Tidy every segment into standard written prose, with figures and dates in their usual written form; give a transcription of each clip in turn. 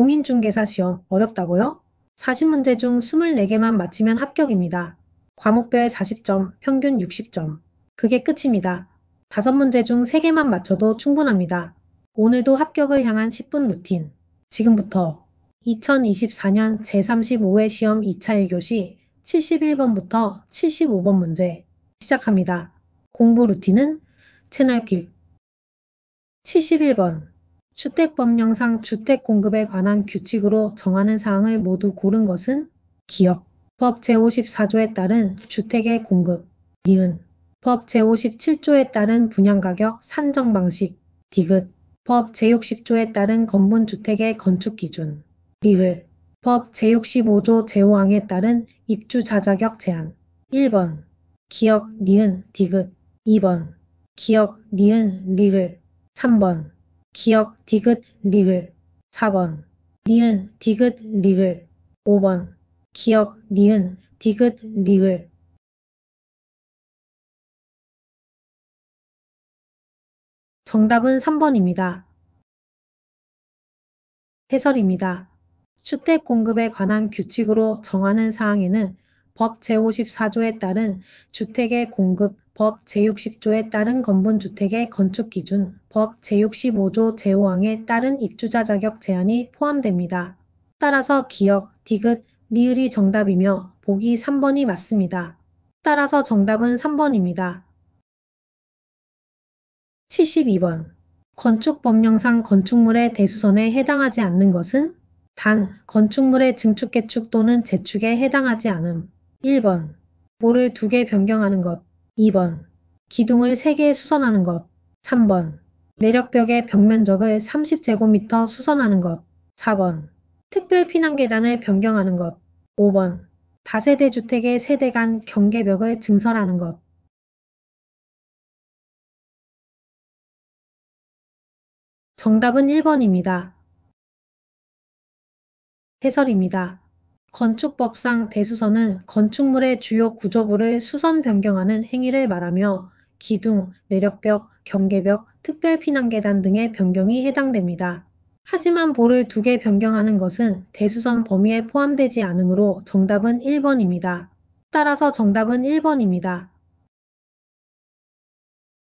공인중개사 시험 어렵다고요? 40문제 중 24개만 맞히면 합격입니다. 과목별 40점, 평균 60점. 그게 끝입니다. 5문제 중 3개만 맞춰도 충분합니다. 오늘도 합격을 향한 10분 루틴. 지금부터 2024년 제35회 시험 2차 1교시 71번부터 75번 문제 시작합니다. 공부 루틴은 채널킥 71번 주택법령상 주택공급에 관한 규칙으로 정하는 사항을 모두 고른 것은 기억. 법 제54조에 따른 주택의 공급. 니은. 법 제57조에 따른 분양가격 산정 방식. 디귿. 법 제60조에 따른 건물주택의 건축기준. 리을. 법 제65조 제5항에 따른 입주자자격 제한. 1번. 기억, 니은, 디귿. 2번. 기억, 니은, 리을. 3번. 기억, 디귿, 리을. 4번. 니은, 디귿, 리을. 5번. 기억, 니은, 디귿, 리을. 정답은 3번입니다. 해설입니다. 주택 공급에 관한 규칙으로 정하는 사항에는 법 제54조에 따른 주택의 공급, 법 제60조에 따른 건물주택의 건축기준, 법 제65조 제5항에 따른 입주자 자격 제한이 포함됩니다. 따라서 기억, 디귿, 리을이 정답이며 보기 3번이 맞습니다. 따라서 정답은 3번입니다. 72번. 건축법령상 건축물의 대수선에 해당하지 않는 것은? 단, 건축물의 증축, 개축 또는 재축에 해당하지 않음. 1번. 모를 2개 변경하는 것. 2번. 기둥을 3개 수선하는 것. 3번. 내력벽의 벽면적을 30제곱미터 수선하는 것. 4번. 특별 피난계단을 변경하는 것. 5번. 다세대 주택의 세대 간 경계벽을 증설하는 것. 정답은 1번입니다. 해설입니다. 건축법상 대수선은 건축물의 주요 구조부를 수선 변경하는 행위를 말하며 기둥, 내력벽, 경계벽, 특별 피난계단 등의 변경이 해당됩니다. 하지만 볼을 2개 변경하는 것은 대수선 범위에 포함되지 않으므로 정답은 1번입니다. 따라서 정답은 1번입니다.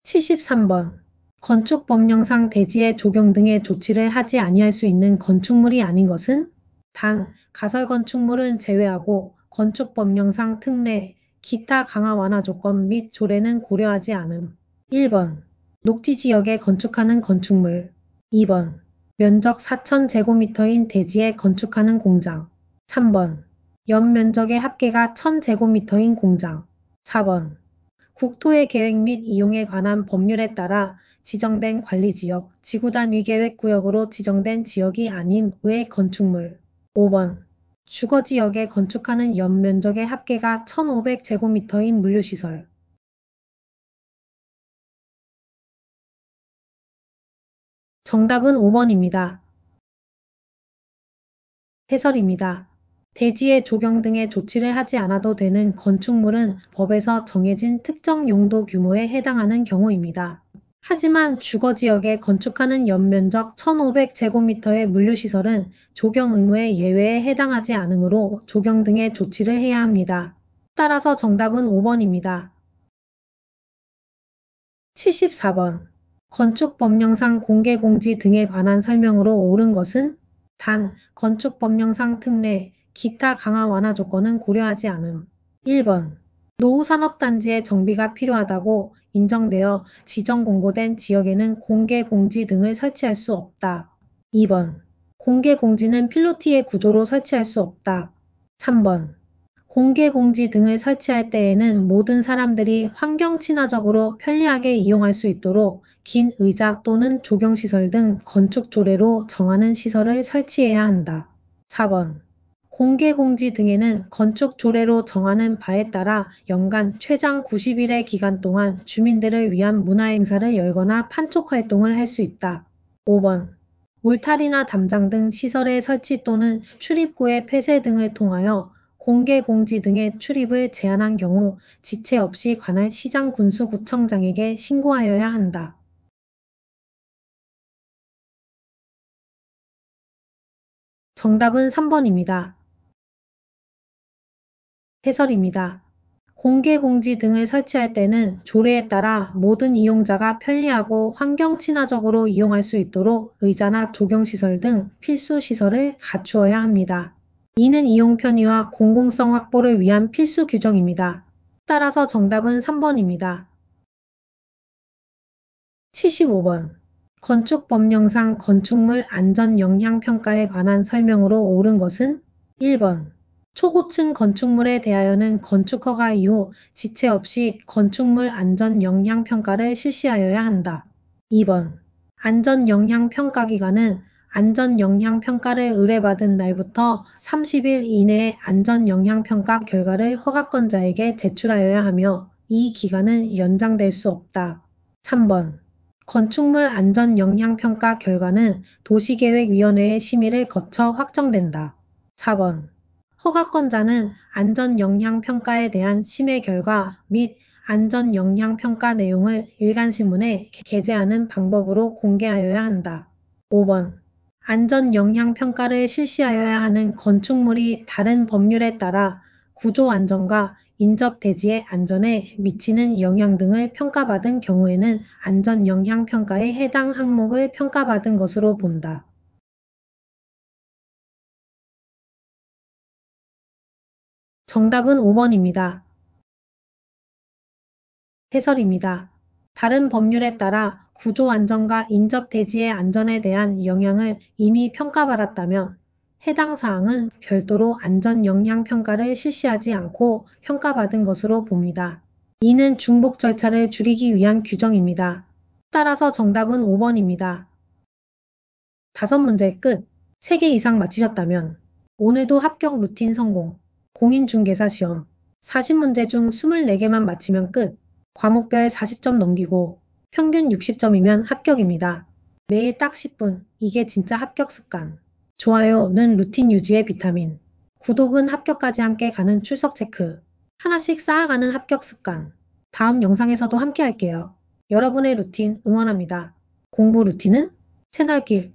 73번. 건축법령상 대지의 조경 등의 조치를 하지 아니할 수 있는 건축물이 아닌 것은? 단, 가설건축물은 제외하고 건축법령상 특례, 기타 강화 완화 조건 및 조례는 고려하지 않음. 1번. 녹지지역에 건축하는 건축물. 2번. 면적 4,000제곱미터인 대지에 건축하는 공장. 3번. 연면적의 합계가 1,000제곱미터인 공장. 4번. 국토의 계획 및 이용에 관한 법률에 따라 지정된 관리지역, 지구단위 계획구역으로 지정된 지역이 아닌 외 건축물. 5번. 주거지역에 건축하는 연면적의 합계가 1,500제곱미터인 물류시설. 정답은 5번입니다. 해설입니다. 대지의 조경 등의 조치를 하지 않아도 되는 건축물은 법에서 정해진 특정 용도 규모에 해당하는 경우입니다. 하지만 주거지역에 건축하는 연면적 1,500제곱미터의 물류시설은 조경 의무의 예외에 해당하지 않으므로 조경 등의 조치를 해야 합니다. 따라서 정답은 5번입니다. 74번. 건축법령상 공개공지 등에 관한 설명으로 옳은 것은? 단, 건축법령상 특례, 기타 강화 완화 조건은 고려하지 않음. 1번. 노후산업단지의 정비가 필요하다고 인정되어 지정 공고된 지역에는 공개공지 등을 설치할 수 없다. 2번. 공개공지는 필로티의 구조로 설치할 수 없다. 3번. 공개공지 등을 설치할 때에는 모든 사람들이 환경 친화적으로 편리하게 이용할 수 있도록 긴 의자 또는 조경시설 등 건축 조례로 정하는 시설을 설치해야 한다. 4번. 공개공지 등에는 건축 조례로 정하는 바에 따라 연간 최장 90일의 기간 동안 주민들을 위한 문화행사를 열거나 판촉활동을 할 수 있다. 5번. 울타리나 담장 등 시설의 설치 또는 출입구의 폐쇄 등을 통하여 공개공지 등의 출입을 제한한 경우 지체 없이 관할 시장군수구청장에게 신고하여야 한다. 정답은 3번입니다. 해설입니다. 공개 공지 등을 설치할 때는 조례에 따라 모든 이용자가 편리하고 환경 친화적으로 이용할 수 있도록 의자나 조경시설 등 필수 시설을 갖추어야 합니다. 이는 이용 편의와 공공성 확보를 위한 필수 규정입니다. 따라서 정답은 3번입니다. 75번. 건축법령상 건축물 안전 영향 평가에 관한 설명으로 옳은 것은 1번. 초고층 건축물에 대하여는 건축허가 이후 지체 없이 건축물 안전 영향 평가를 실시하여야 한다. 2번. 안전 영향 평가 기간은 안전 영향 평가를 의뢰받은 날부터 30일 이내에 안전 영향 평가 결과를 허가권자에게 제출하여야 하며 이 기간은 연장될 수 없다. 3번. 건축물 안전 영향 평가 결과는 도시계획위원회의 심의를 거쳐 확정된다. 4번. 허가권자는 안전 영향 평가에 대한 심의 결과 및 안전 영향 평가 내용을 일간신문에 게재하는 방법으로 공개하여야 한다. 5번. 안전 영향 평가를 실시하여야 하는 건축물이 다른 법률에 따라 구조 안전과 인접 대지의 안전에 미치는 영향 등을 평가받은 경우에는 안전 영향 평가에 해당 항목을 평가받은 것으로 본다. 정답은 5번입니다. 해설입니다. 다른 법률에 따라 구조 안전과 인접 대지의 안전에 대한 영향을 이미 평가받았다면 해당 사항은 별도로 안전 영향 평가를 실시하지 않고 평가받은 것으로 봅니다. 이는 중복 절차를 줄이기 위한 규정입니다. 따라서 정답은 5번입니다. 5문제 끝. 3개 이상 맞히셨다면 오늘도 합격 루틴 성공. 공인중개사 시험. 40문제 중 24개만 맞히면 끝. 과목별 40점 넘기고 평균 60점이면 합격입니다. 매일 딱 10분. 이게 진짜 합격 습관. 좋아요는 루틴 유지의 비타민. 구독은 합격까지 함께 가는 출석 체크. 하나씩 쌓아가는 합격 습관. 다음 영상에서도 함께 할게요. 여러분의 루틴 응원합니다. 공부 루틴은 채널길